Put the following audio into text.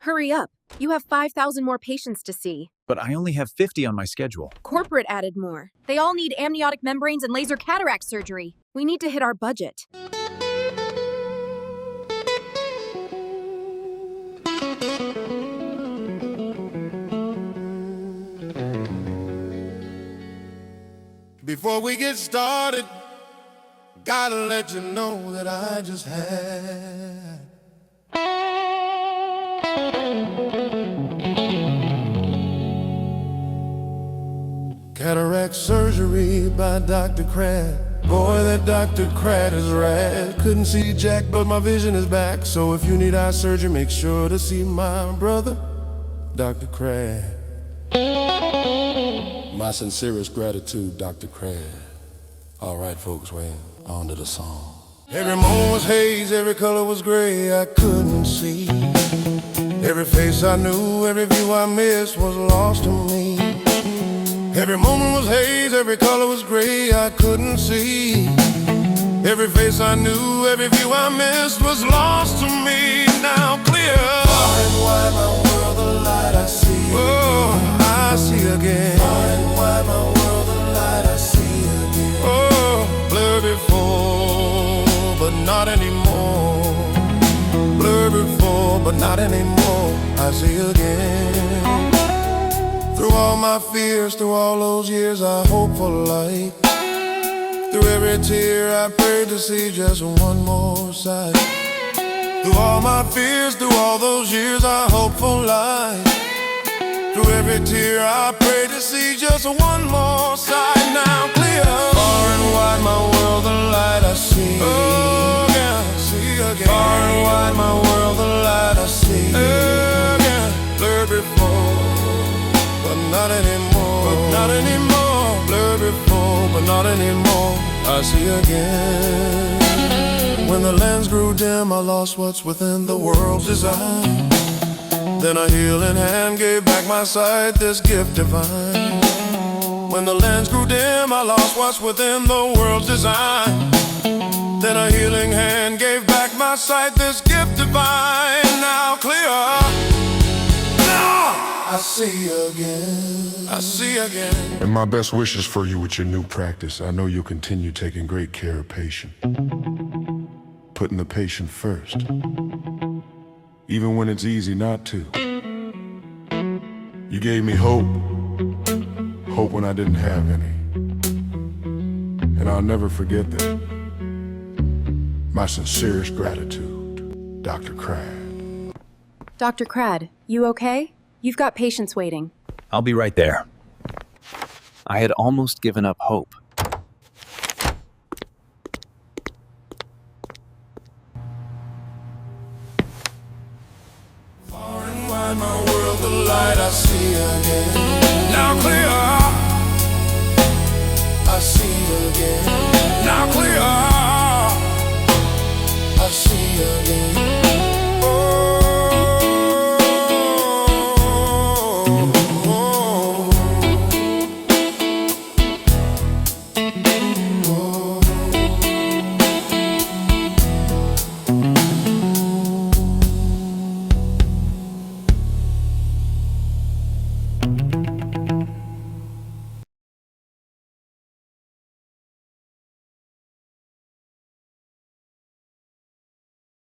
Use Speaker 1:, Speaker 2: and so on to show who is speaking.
Speaker 1: Hurry up. You have 5,000 more patients to see.
Speaker 2: But I only have 50 on my schedule.
Speaker 1: Corporate added more. They all need amniotic membranes and laser cataract surgery. We need to hit our budget.
Speaker 3: Before we get started, gotta let you know that I just had cataract surgery by Dr. Crad. Boy, that Dr. Crad is rad. Couldn't see jack, but my vision is back. So if you need eye surgery, make sure to see my brother, Dr. Crad. My sincerest gratitude, Dr. Crad. All right, folks, well, on to the song. Every moment was haze, every color was gray, I couldn't see. Every face I knew, every view I missed was lost to me. Every moment was haze, every color was gray, I couldn't see. Every face I knew, every view I missed was lost to me. Now clear. Far and wide my world, the light I see. Oh, I see again. Far and wide my world, the light I see again. Oh, blur before, but not anymore. Blur before, but not anymore. I see again. Through all my fears, through all those years, I hope for light. Through every tear, I prayed to see just one more sight. Through all my fears, through all those years, I hope for light. Through every tear, I prayed to see just one more sight. Now clear. Far and wide my world, the light I see. Oh, yeah, I see again. Far and wide my world, the light I see. Again, blurred before, but not anymore. But not anymore. Blurred before, but not anymore. I see again. When the lens grew dim, I lost what's within the world's design. Then a healing hand gave back my sight, this gift divine. When the lens grew dim, I lost what's within the world's design. Then a healing hand gave back my sight, this gift divine. Now clear. I see again. I see again.
Speaker 4: And my best wishes for you with your new practice. I know you'll continue taking great care of patient. Putting the patient first. Even when it's easy not to. You gave me hope. Hope when I didn't have any. And I'll never forget that. My sincerest gratitude, Dr. Crad.
Speaker 1: Dr. Crad, you okay? You've got patients waiting.
Speaker 2: I'll be right there. I had almost given up hope.
Speaker 3: Far and wide my world, the light I see again. Now clear.